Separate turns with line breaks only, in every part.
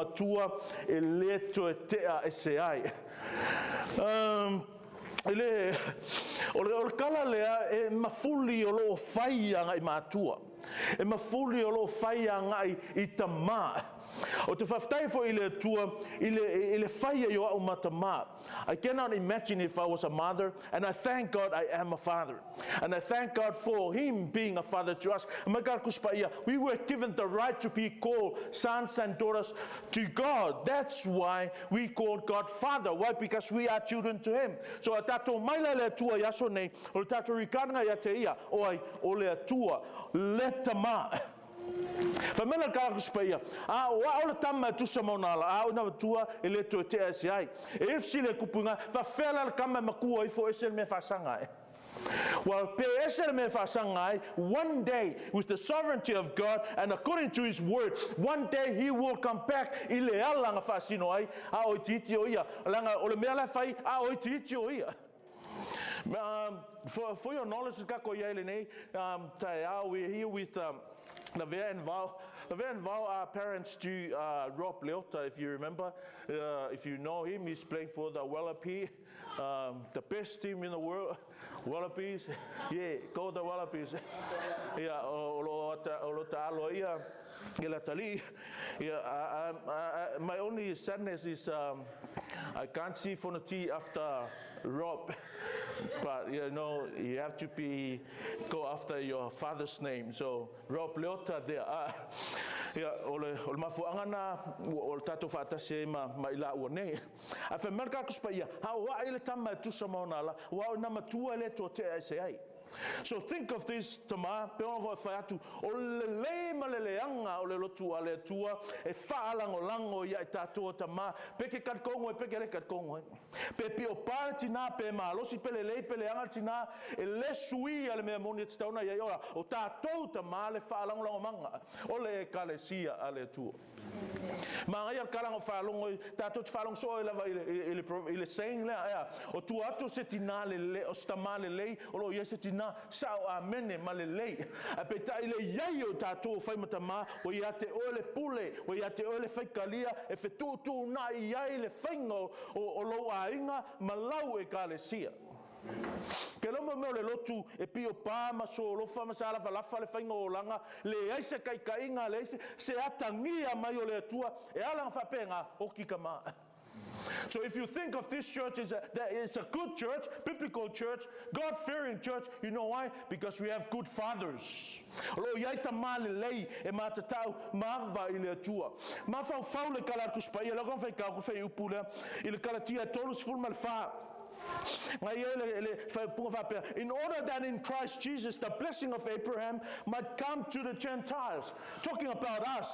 Tua eleto etea esai. Ele o kala lea e mafuli o lo faia ngai matua. E mafuli o lo faia ngai I tama. O te whaftai fo ile tua, ile whaia yo au matama. I cannot imagine if I was a mother, and I thank God I am a father. And I thank God for Him being a father to us. We were given the right to be called sons and daughters to God. That's why we call God Father. Why? Because we are children to Him. So a tato maila le tua yaso nei, o tato rikanga ya te ia, o le tua, le tama. Famela ka kuspaia wa ola tama tu samonala na tua ele to te ai if sile kupunga fa fela kama makua ifo esel me fasanga well pe esel me fasanga one day with the sovereignty of God and according to His word one day He will come back ile alanga fasino ai o titi o ia langa o le mela fai o titi o ia. For your knowledge, we're here with Lavia and Val. Lavia and Val are parents to Rob Leota, if you remember. If you know him, he's playing for the Wallaby, the best team in the world. Wallabies, yeah, go the Wallabies. Yeah, my only sadness is I can't see Fonoti after Rob, but you know you have to go after your father's name. So Rob Leota there. Yeah, ole mafuangana ol tato fatase ma ila one. Afa merka kuspaya. Ha wa ile tama tu samonala. Wa na matua le to te sai. So think of this tama pe on va fatu o le maleleanga o le lotu ale tua e faalango lango ya tato tama pe ke kat kongo pe ke kat kongo pe pio parti na pe malo si pe le anga tina e le sui ale me moni tstauna ya ora o tato tama le faalango lango manga o le kalesia ale tua ma ya kalango faalongo tato faalong so ele saying la o tu ato setina le o stamale le o lo yesetina sao amene malelei apeta ile yayo tato fai matama o yate ole pule o yate ole fai kalia e fetutu na yai le faingo o lo ainga malau e kalesia ke lo mo le lotu e pio pa ma so lo fa masala fa la fa le faingo langa le ai se kai kainga le se atangia mai o le tua e ala fa penga o kikama. So if you think of this church that it's a good church, biblical church, God-fearing church, you know why? Because we have good fathers. Lo yaita male lei e matatau mava ile tua. Ma fa faule kala kuspai, lo kon fa ka ko fa upula, il kalatia tolus fulmal fa. In order that in Christ Jesus the blessing of Abraham might come to the Gentiles, talking about us,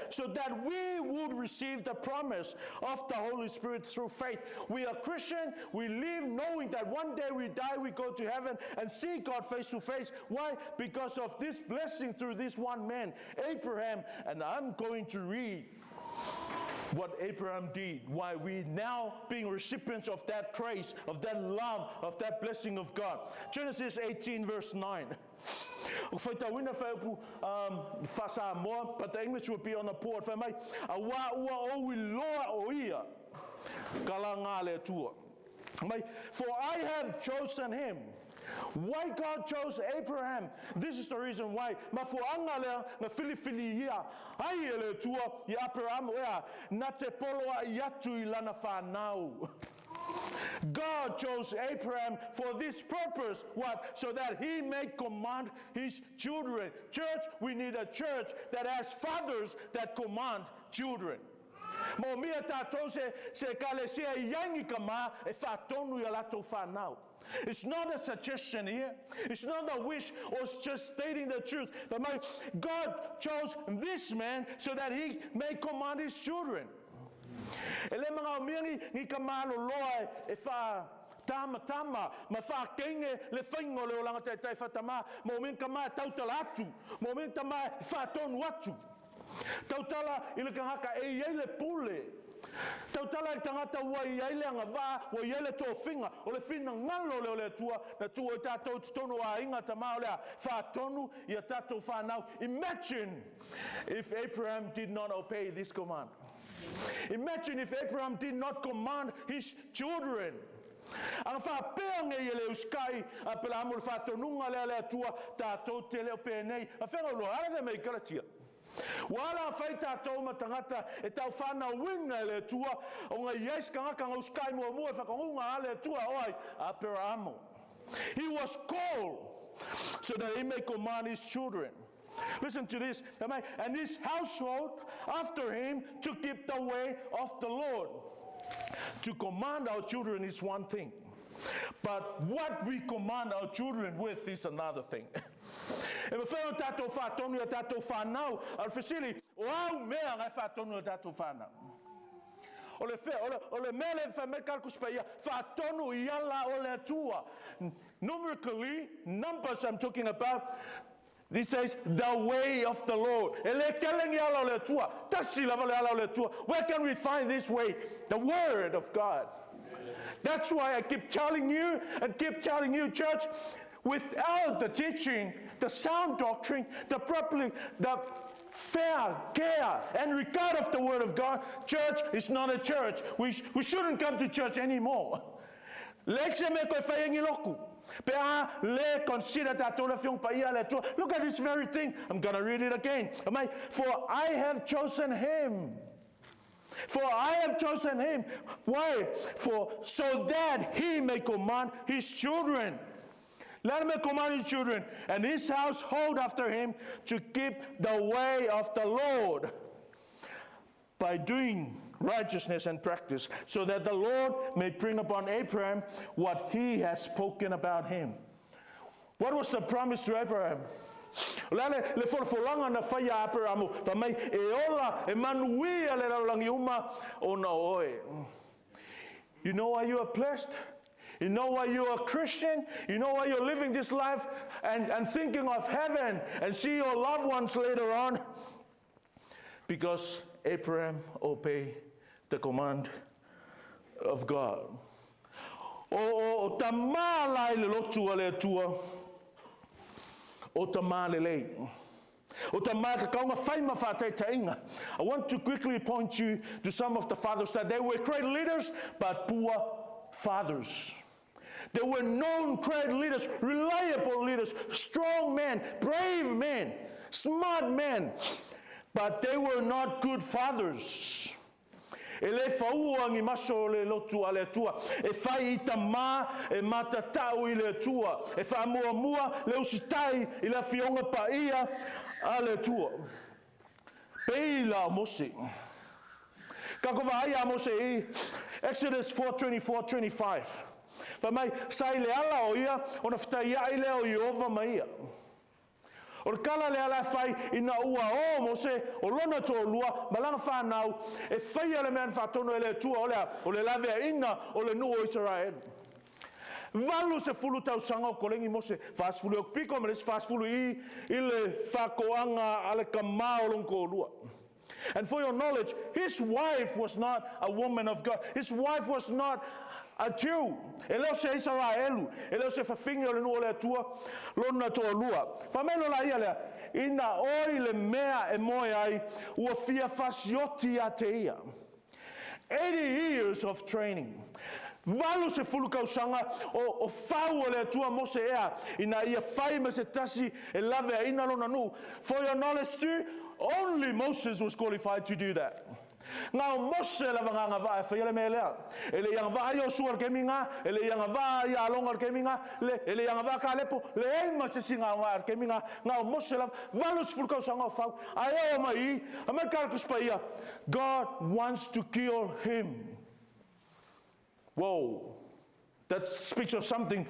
so that we would receive the promise of the Holy Spirit through faith. We are Christian, we live knowing that one day we die, we go to heaven and see God face to face. Why? Because of this blessing through this one man, Abraham. And I'm going to read what Abraham did, why we now being recipients of that grace, of that love, of that blessing of God. Genesis 18 verse 9. But the English will be on the board. For I have chosen him. Why God chose Abraham? This is the reason why. God chose Abraham for this purpose. What? So that he may command his children. Church, we need a church that has fathers that command children. It's not a suggestion here. It's not a wish or it's just stating the truth. God chose this man so that he may command his children. Tama ma fa kenge le faingo le olanga tai fatama moment kama tautalatu moment kama fa tonu atu tautala ile haka e le pule Tau tala I tangata wai ai le ngava, wa yele to finga, o le fina ngalo le o le tua, na tua I tatou tonu a inga tamau lea, fa tonu ia tatou fa nau. Imagine if Abraham did not obey this command. Imagine if Abraham did not command his children. Ang fa peang e le uskai a pela amul fa tonunga le tua tatou te leo pe nei. A fenga lo ala me karatia. Wala fai tatou matangata e tau whana winga le tua o ngā yes kanga uskai mua mua whakangunga le tua oai a pera amo. He was called so that he may command his children. Listen to this. And his household after him to keep the way of the Lord. To command our children is one thing. But what we command our children with is another thing. E me whao tātou whātonu a tātou whānau, al whesili, o au mea ngai whātonu a tātou whānau. O le mele whamei kalkus pa ia, whātonu I ala o le atua. Numerically, numbers I'm talking about, this says, the way of the Lord. E le kelengi ala o le atua, tasi lava le ala o le atua. Where can we find this way? The Word of God. That's why I keep telling you, and keep telling you, church, without the teaching, the sound doctrine, the fair care and regard of the Word of God, church is not a church. We shouldn't come to church anymore. Look at this very thing. I'm going to read it again. For I have chosen him. For I have chosen him. Why? For so that he may command his children. Let him command his children and his household after him to keep the way of the Lord by doing righteousness and practice, so that the Lord may bring upon Abraham what he has spoken about him. What was the promise to Abraham? Le folfolanga na faya Abraham, pa mai e ola e manuia le laulangi uma ona oe. You know why you are blessed? You know why you are a Christian? You know why you're living this life and thinking of heaven and see your loved ones later on? Because Abraham obeyed the command of God. O tamala le lotu ale tua. O tamale le. O tamaka kaunga faima whātai tainga. I want to quickly point you to some of the fathers that they were great leaders, but poor fathers. They were known great leaders, reliable leaders, strong men, brave men, smart men, but they were not good fathers. E le whauangi maso le lotu a le tua. E whai I tamā e matatau I le tua. E whaamua mua le usitai I le fionga pa ia a le tua. Peila Mose. Kako vai a Mose I Exodus 4:24-25. Fa mai sai le ala o ia ona ftai ai le o Iova mai ia. O kala le ala fai ina ua o Mose o lona to lua malanga fa nau e fai ale men fa tono ele tua o le lave ina o le nu o Israel. Valu se fulu tau sanga o kolengi Mose fas fulu o piko me fas fulu I le fa koanga ale kama o lonko lua. And for your knowledge, his wife was not a woman of God. His wife was not a Jew. Eleo se Israelu. Eleo se fafinga le nuo le tua lona to lua. Famelo la ia le ina oi le mea e moe ai ua fia fasioti a te ia. 80 years of training. Valu se fulu kausanga o fau le tua Mose ea ina ia fai me se tasi e lave ina lona nu. For your knowledge too, only Moses was qualified to do that. Ngau Mose la vanga va fa ele mele ele yang va yo suar keminga ele yang va ya longar keminga ele yang va ka lepo le ma se singa war keminga ngau Mose la valus ful ka sanga fa ayo mai amerika kuspaia. God wants to kill him. Whoa, that speaks of something.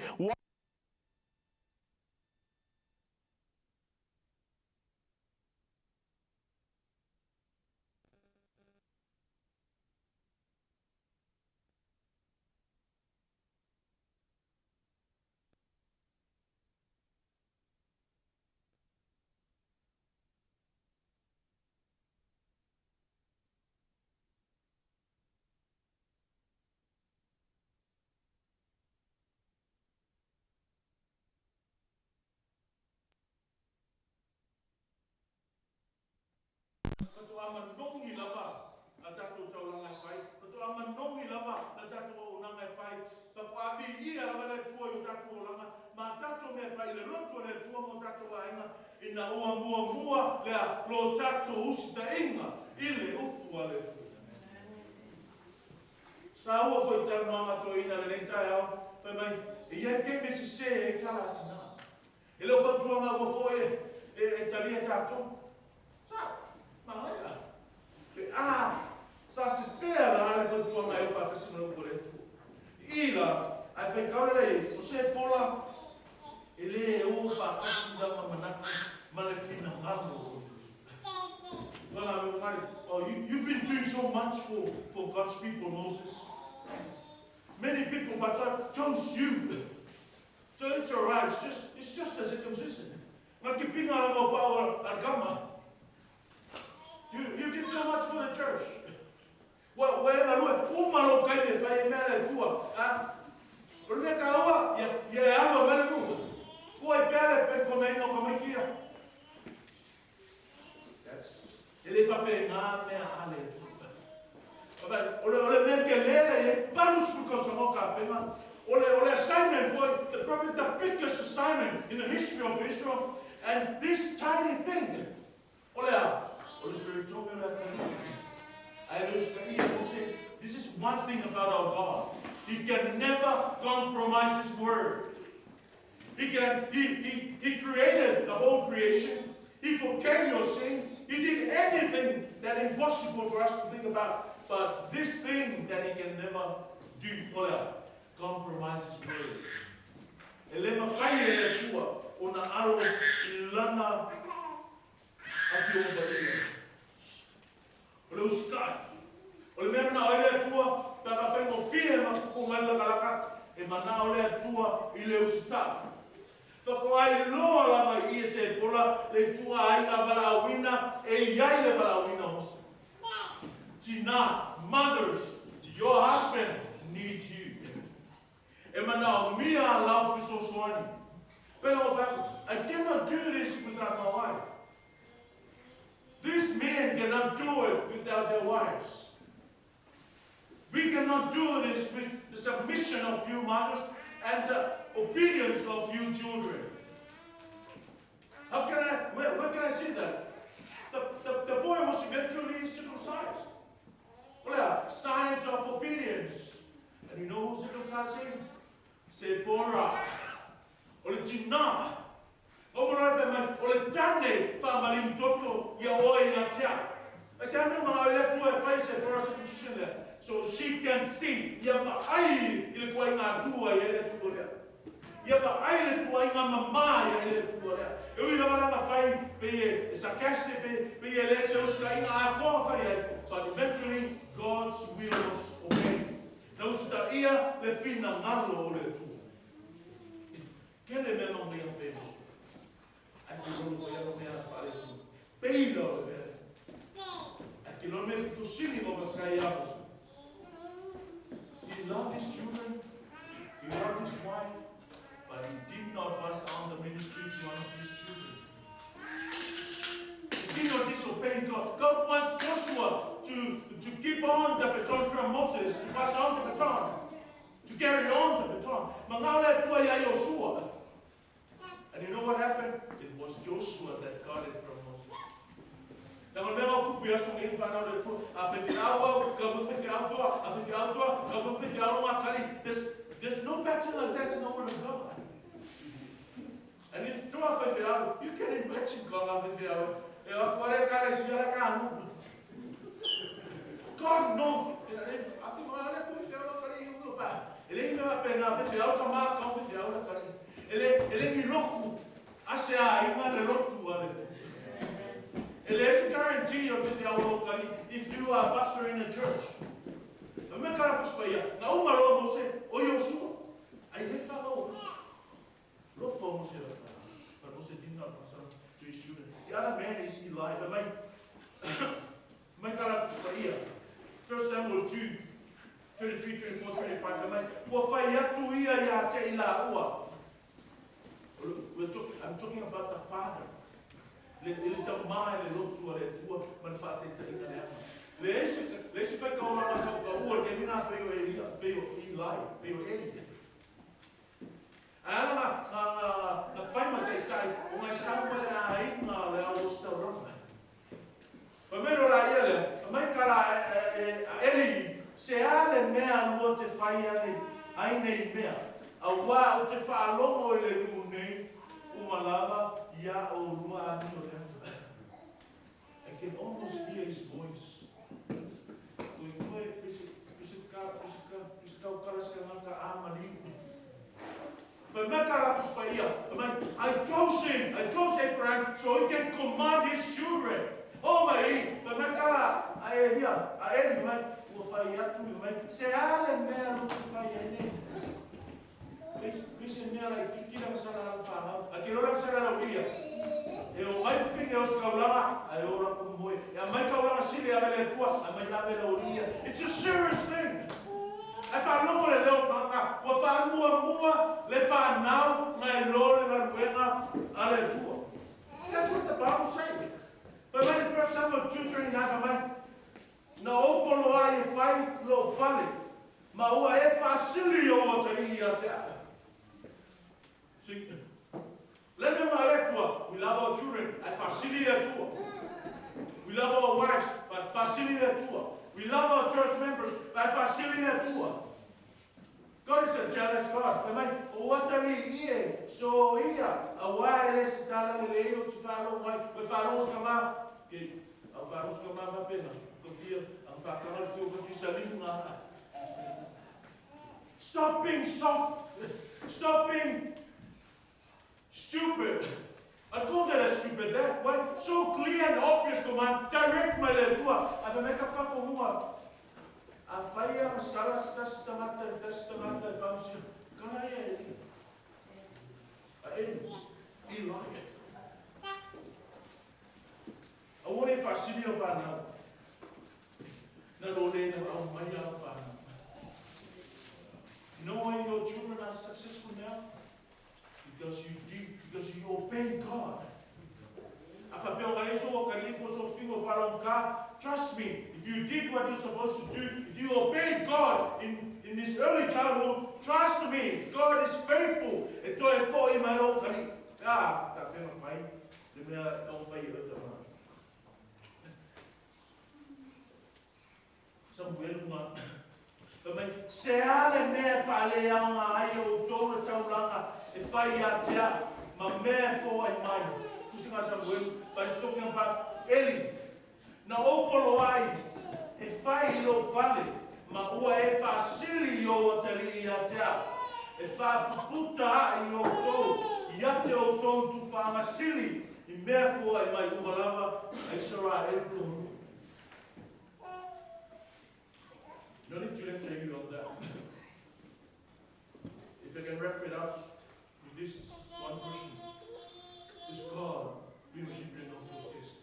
Pato amanongi lava, a tato taulanga fai. Pato amanongi lava, a tato unanga fai. Papo abi ia lava le tua yo tato langa. Ma tato me fai le loto le tua mo tato ainga. Ina ua mua lea lo tato usita inga. Ile upu ale tua. Sa ua foi tau mama to ina le lentai au. Pai mai, ia ke me se e kala atina. Ele o fatuanga ua foi e talia tato. Sa, maia. Sa se fea la ale fatuanga e whakasina upo le tu. Ila, ai fai kaurele, o se pola, ele e o whakasina manatu, ma le fina ngamo. Oh, you've been doing so much for God's people, Moses. Many people, but God chose you. So it's alright, it's just a circumcision. Not keeping out of our power and gamma. You did so much for the church. Well, umalo kaile fai mele tua. Rune kaua, ye alo mele mu. Koi pele pen komeno komekia. That's ele fa pe nga me ale tua. But ole me ke lele ye panus because of ka pema. Ole assignment for probably the biggest assignment in the history of Israel, and this tiny thing. This is one thing about our God. He can never compromise His word. He created the whole creation. He forgave your sin. He did anything that is impossible for us to think about. But this thing that He can never do, compromise His word. Elema kaya tua ona alo ilana afio baile. Ole uskai. Ole mena na ole tua taka fengo fie ma kumela kalaka e mana ole tua ile usta. Fako ai loa lava I se pola le tua ai na bala wina e yai le bala wina mos. Tina, mothers, your husband needs you. Me, I love Efeso Fonoti. But I cannot do this without my wife. These men cannot do it without their wives. We cannot do this with the submission of you mothers and the obedience of you children. Where can I see that? The boy was eventually circumcised. Well, signs of obedience. And you know who circumcised him? Sephora. Ole tina. Ole tane fa marim toto ya oi na tia. Asa no ma ole tu e fai Sephora circumcision there. So she can see ya ma ai ile ko ina tu ya ile tu le. Ya ma ai ile tu ina mama ya ile tu le. E ui na na fai pe sarcastic pe ele se uska ina a ko fai. But eventually God's will was obeyed. Now sta ia le fina ngalo ole tu. Kele me no me famous. I feel no ya no me a fare tu. Peilo le. A kilome tu sini mo kai apos. He loved his children. He loved his wife, but he did not pass on the ministry to one of his children. He did not disobey God. God wants Joshua to keep on the baton from Moses, to pass on the baton, to carry on the baton. Mangale tua ya Joshua. And you know what happened? It was Joshua that got it from Moses. There's no battle like that in the Word of God. And if you can imagine God knows. It is a guarantee of if you are pastor in a church. The other man is Eli. 1 Samuel 2, 23, 24, 25. I'm talking about the father. le tamai le lotua le tua man fa te te ina le se fa ka ona ka ua ke mina pe o Eli pe o Eli ana na fai ma te tai o mai sa ma le ai na le o sta ro pa mero la ele mai kala Eli se ale mea lua te fai ai nei mea a wa o te fa longo ele nu nei Umalava, ya o lua anu o I can almost hear his voice. I chose him. I chose Abraham so he can command his children. Oh my! Visi mea lai kikira sara whanau. A ke rora sara rau ia. E o mai whiwhinga o skaulanga, a e ora kumoi. E a mai kaulanga siri a vele tua, a mai lawe rau ia. It's a serious thing. E whanongo le leo maka, wa whanua le whanau, ngai lo le maruenga a le tua. That's what the Bible says. But when the first time of tutoring naka mai, na opolo ai e whai lo whale, ma ua e whasili o tari ia te apa. Let them electua. We love our children at facility tour. We love our wives, but facility tour. We love our church members, but facility tour. God is a jealous God. What are we so here? A while let's tell the lady to follow my Pharaoh's command. A Pharaoh's command, pena. Stop being soft. Stop being stupid. I call that a stupid. That why so clear and obvious command. Direct my letua. I don't make a fuck of what. I fire a salas testament. Fancy. Can I end? I end. He like it. I want if I see you now. Not only in our money. You know why your children are successful now? Because you obey God. Trust me, if you did what you're supposed to do, if you obeyed God in this early childhood, trust me, God is faithful. Se ale mea whale aunga ai o tōna tauranga e whai a te a, ma mea fō ai mai. Kusinga Samuel, but it's talking about Eli. Na opolo ai, e whai ilo whale, ma ua e whasili o atali i a te a. E whapuputa ai o tō, i ate o tō tu whangasili, i mea fō ai mai umalama, ai sara e tōnu. No need to lecture you on that. If I can wrap it up with this one question. Is God being recipient of your test?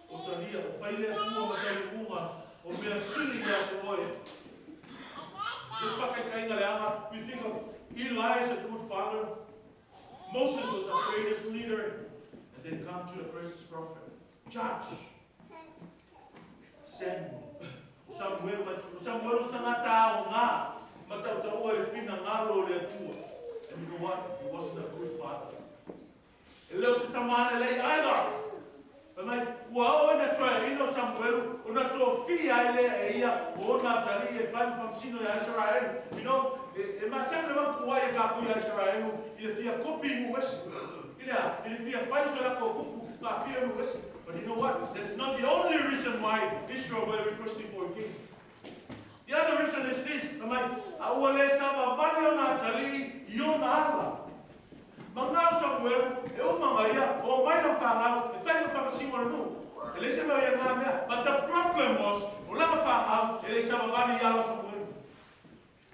O talia, o whaile atua matai unga, o mea sili ia te oe. This whakaikainga leanga, we think of Eli as a good father. Moses was the greatest leader. And then come to the greatest prophet. Judge. Samuel. Samuel stangata o ngā, matau e whina ngaro le atua. And you know what? He wasn't a good father. E leo se tamane lei either. Mai, ua o na troa ino Samuel, o na toa fia ele e ia, o na tali e pai whamsino ia Israel. You know, e masem le mankua e kapu ia Israel, i le tia kopi mu wesi. I le tia pai so lako kupu, ka pia mu wesi. But you know what? That's not the only reason why Israel were requesting for a king. The other reason is this. Awale sama bali ona tali yona ala. Mangau Samuel, e o mangaia, o mai na whangau, e whai na whakasima nu. E le sema ia ngā mea. But the problem was, o langa whangau, e le sama bali ala Samuel.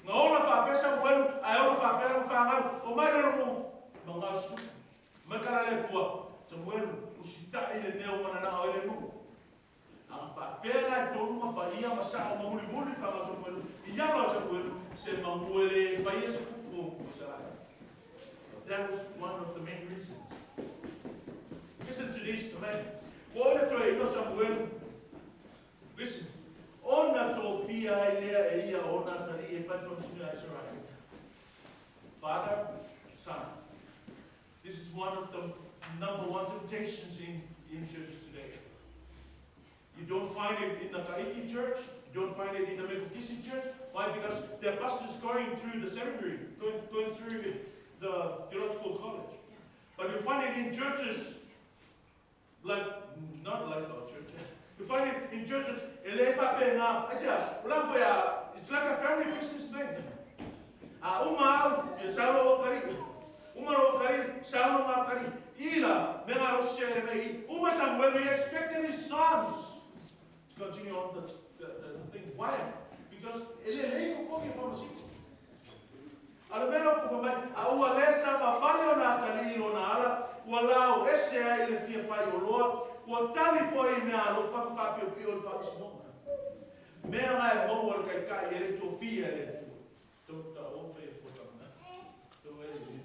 Ngā ola whape Samuel, ai ola whapera whangau, o mai na rungu. Mangau stu. Makara le tua. Samuel, usitai le neo manana o ele nu. Ang papera e tonu ma paia masa o mamuli whanga Samuel. Iala Samuel, se mamuele paia se kupu. That was one of the main reasons. Listen to this, man. Ona to ino Samuel. Listen. Ona to fia ia ona tali e pat from sinu Israel. Father, Son. This is one of the number one temptations in churches today. You don't find it in the Kaiki church. You don't find it in the Methodist church. Why? Because their pastor's going through the seminary, going through the theological college. But you find it in churches like, not like our church. You find it in churches, it's like a family business thing. When we expected his sons to continue on the thing. Why? Because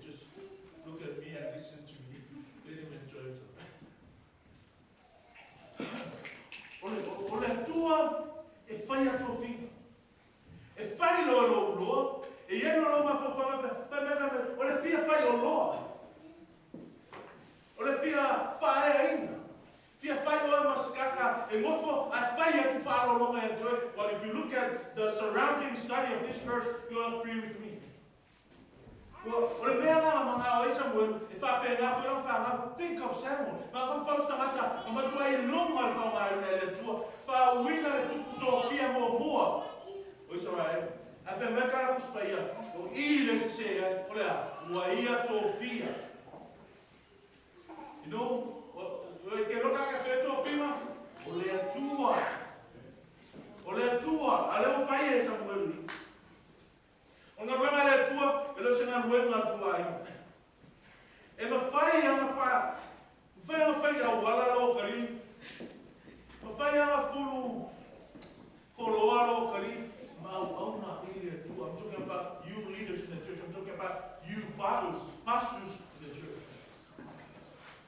just look at me and listen to me. Let him enjoy himself. Ole tua e fai a tua figa. E fai lo e io non ma fa ole fia fai lo. Ole fia fai in. Fia fai o maskaka e mofo a fai a tu faro lo mai to. But if you look at the surrounding study of this verse, you'll agree with me. Ole mea mga o Samuel, e fa pega foi fa think of Samuel. Ma van fausta mata, ma tu ai longa fa mai nele tua. Fa wina tu to fia mo boa. O Israel, a fe mercado kuspaia. O ile se se, olha, o ia to fia. You know, que loca que fe to fia, ole tua, ale o fai Samuel. Ona ruanga le tua, e lo senga ruanga puai. E ma fai anga fa. Fai a wala lo kari. Ma fai anga fulu. Follow lo kari. Ma auna ile tua. I'm talking about you leaders in the church. I'm talking about you fathers, pastors in the church.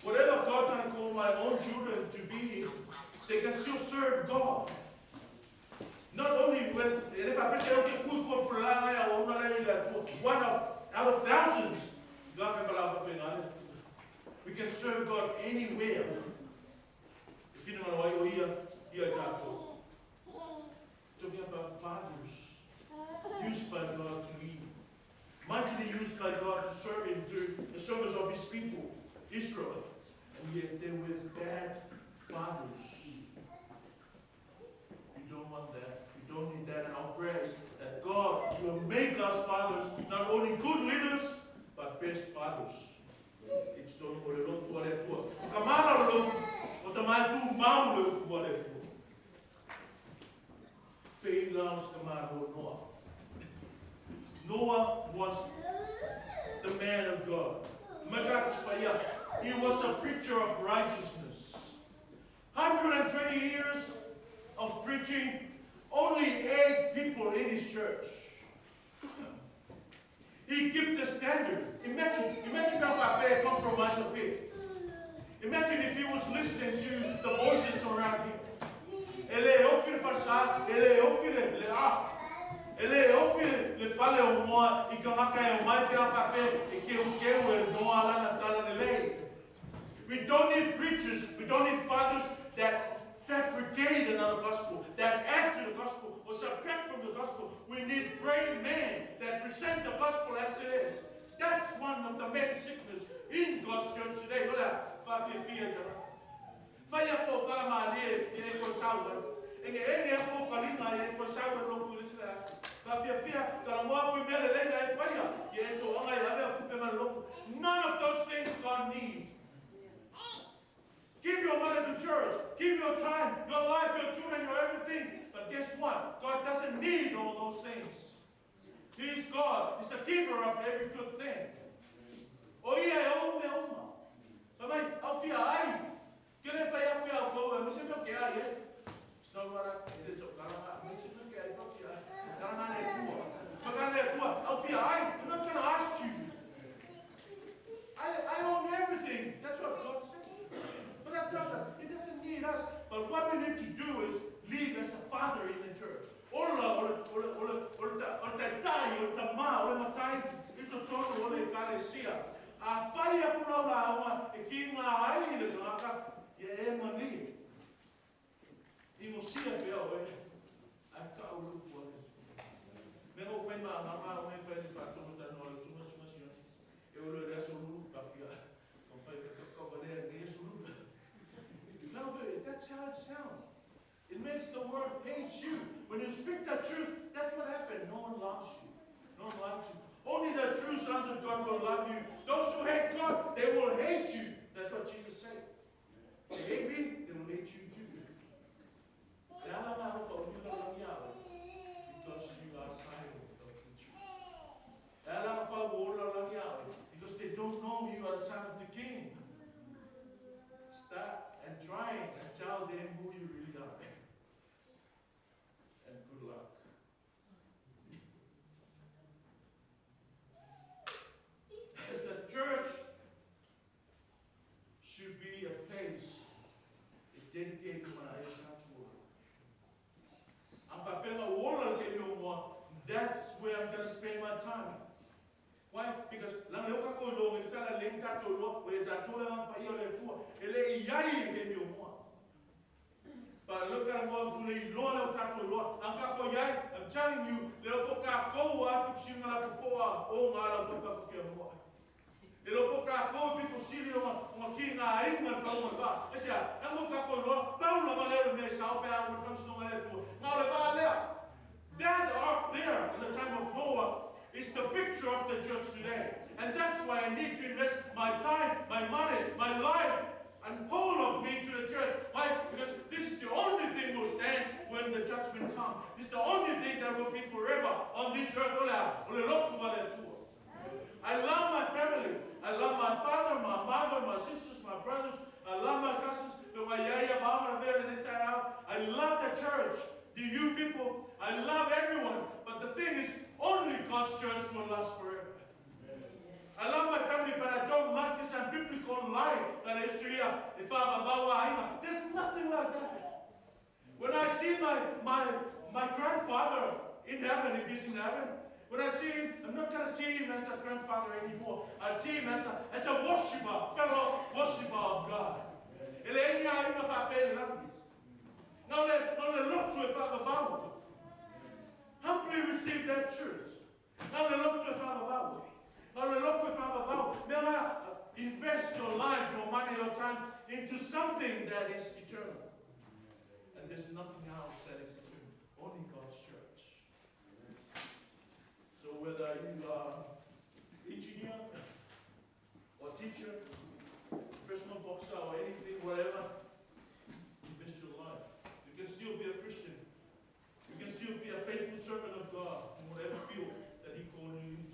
Whatever God can call my own children to be, they can still serve God. Not only when, if I say, okay, one out of thousands, we can serve God anywhere. Talking about fathers, used by God to lead, mightily used by God to serve Him through the service of His people, Israel, and yet they were bad fathers. We don't want that. We don't need that in our prayers. That God, you will make us fathers, not only good leaders, but best fathers. It's done for the Lord to what it was. Kamala Lord, what am I to bound what it was? Faith loves command Noah. Noah was the man of God. He was a preacher of righteousness. 120 years of preaching, only 8 people in his church. He kept the standard. Imagine how I compromise a bit. Imagine if he was listening to the voices around him. We don't need preachers, we don't need fathers that fabricate another gospel, that add to the gospel or subtract from the gospel. We need praying men that present the gospel as it is. That's one of the main sickness in God's church today. None of those things God needs. Give your money to church. Give your time, your life, your children, your everything. But guess what? God doesn't need all those things. He is God. He's the giver of every good thing. Oh yeah, oh my. But I'll feel I. Get if I have to go and listen to Gary. It's not what it is. I'm not going to ask you. I own everything. That's what God said.
ekalesia. A whai aku lau la awa e ki ngā ai le tangaka e mani. I mo sia pia oe. A ka ulu kua le. Me o whai mama o me whai ni whātono tano le suma sia. E olo e reso ulu papia. O whai me kakalea ne yesu ulu. No, that's how it sounds. It makes the world hate you. When you speak the truth, that's what happened. No one loves you. No one likes you. Only the true sons of God will love you. Those who hate God, they will hate you. That's what Jesus said. They hate me, they will hate you too. Because you are silent of the truth. Because they don't know you are the son of the King. Start and try and tell them who you really are. And good luck. The church should be a place dedicated to God's word. That's where I'm going to spend my time. Why? Because but look at what to the Lord I'm telling you, people see you on King England from I said, I'm going to that ark there in the time of Noah is the picture of the church today. And that's why I need to invest my time, my money, my life, and all of me to the church. Why? Because this is the only thing that will stand when the judgment comes. This is the only thing that will be forever on this earth. I love my family. I love my father, my mother, my sisters, my brothers. I love my cousins. I love the church. The you people, I love everyone. But the thing is, only God's church will last forever. I love my family, but I don't like this unbiblical lie that I used to hear. There's nothing like that. When I see my grandfather in heaven, if he's in heaven, when I see him, I'm not going to see him as a grandfather anymore. I see him as a worshiper, fellow worshiper of God. Now let look to a Father Bible. Humbly receive that truth. Now let look to a Father Bible. Now let look to a Father Bible. Never invest your life, your money, your time into something that is eternal. And there's nothing else that is eternal. Only God's church. So whether you are engineer or teacher, professional boxer or anything, whatever, invest your life. You can still be a Christian. You can still be a faithful servant of God in whatever field that He called you into.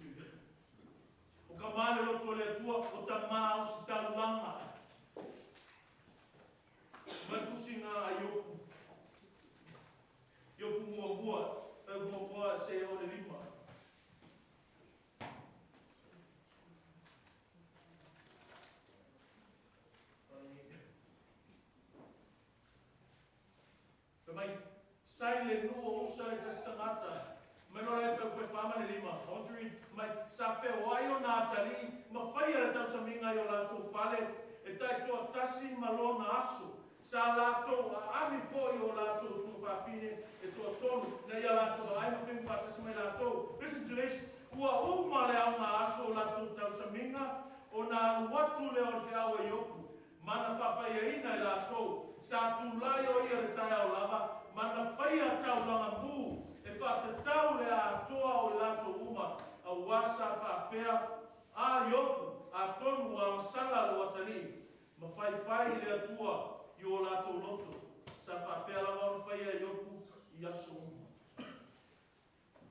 Silent no usare testamata. Menore per quei fama ne lima. Ontri mai sape waio na tali ma faia ta saminga yo la tu fale e tai to tasi malona asu. Sa la to ami foi yo la tu fa fine e to tonu na ya la to ai ma fin fa tasi mai la to. Listen to this. Ua uma le ana asu la tu ta saminga ona watu le o fiawa yoku. Mana fa pa ina la to. Sa tu la yo ia tai au lava. Mana whaia tau langa pū, e whata tau le a toa o lato uma, a wasa whapea, a yoku, a tonu a sala loatani, ma whai le atua i o lato loto, sa whapea la wana whaia yoku i aso uma.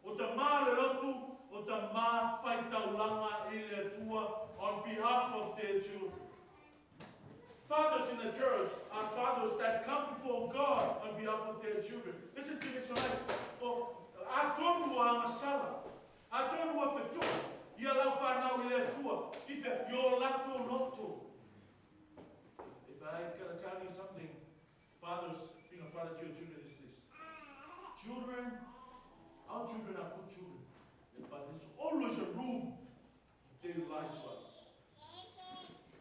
O ta mā le lotu, o ta mā whai tau langa i le atua on behalf of their children. Fathers in the church are fathers that come before God on behalf of their children. Listen to this tonight. I don't know I'm a sala. I don't know if it's you allow now will if you're lato lotto. If I can tell you something, fathers, being a father to your children is this. Children, our children are good children. But there's always a room. They they lied to us.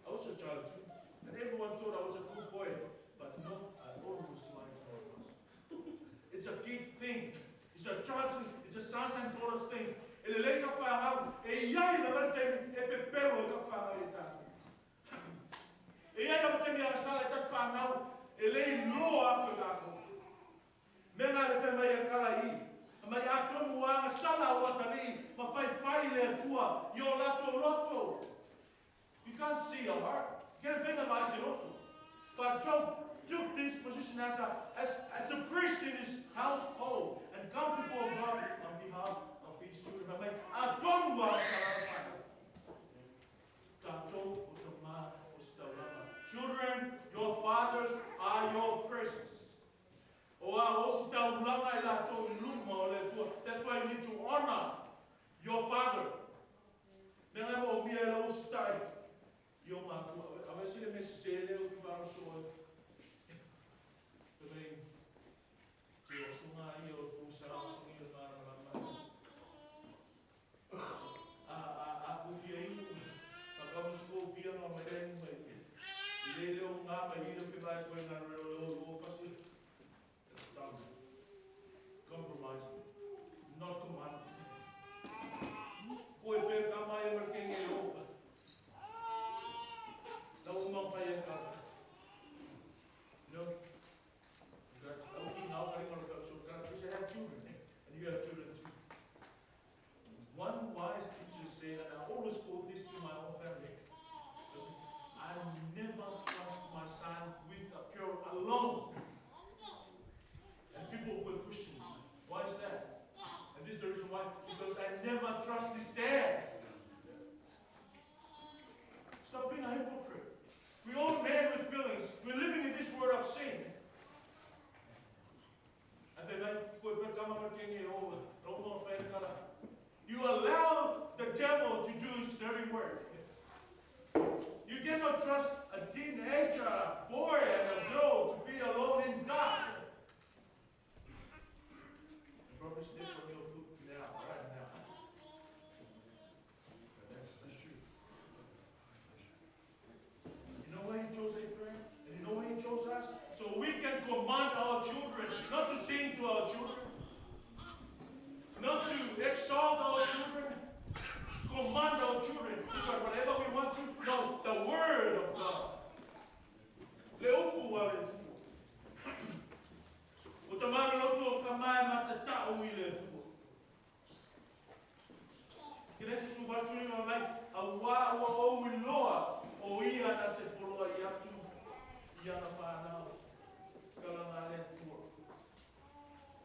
I was a child too, and everyone thought I was a good boy, but no, I always lied to my father. It's a kid thing. It's a child's thing. It's a sons and daughters thing. E le ka whangau, e iai na marteni, e pepero e ka whangau e tāki. E iai na marteni a sala e ka whangau, e le loa ako kako. Me ngā le whemai a kara i, mai atonu wanga sala o atali, ma whai le atua, i o lato loto. You can't see your heart. You can't think of my loto. But Job took this position as a priest in his household and come before God on behalf of his children. Children, your fathers are your priests. That's why you need to honor your father. Compromising, not commanding. One wise teacher said, and I always quote this to my own family, I never trust my son with a girl alone. And people will question me. Why is that? And this is the reason why. Because I never trust his dad. Stop being a hypocrite. We all men with feelings. We're living in this world of sin. You allow the devil to do his dirty work. You cannot trust a teenager, a boy, and a girl to be alone in God. You probably step on your foot now, right now. But that's the truth. You know why he chose Abraham? And you know why he chose us? So we can command our children not to sing to our children, not to exalt our children, command our children to do whatever we want to. No, the word of God.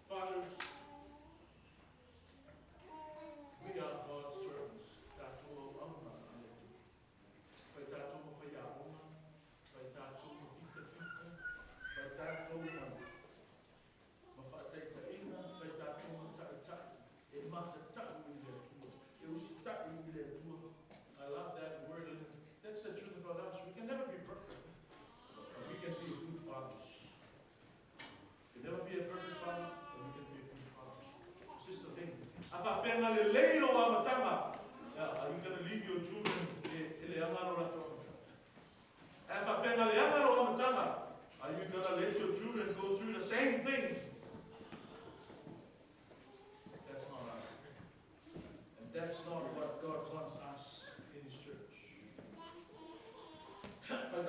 Fathers, we are God's servants. I love that word, and that's the truth about us. We can never be perfect, but we can be good fathers. We can never be a perfect father, but we can be good fathers. This is the thing. Are you going to leave your children? Are you going to let your children go through the same thing? That's not us. And that's not what God wants us in His church. But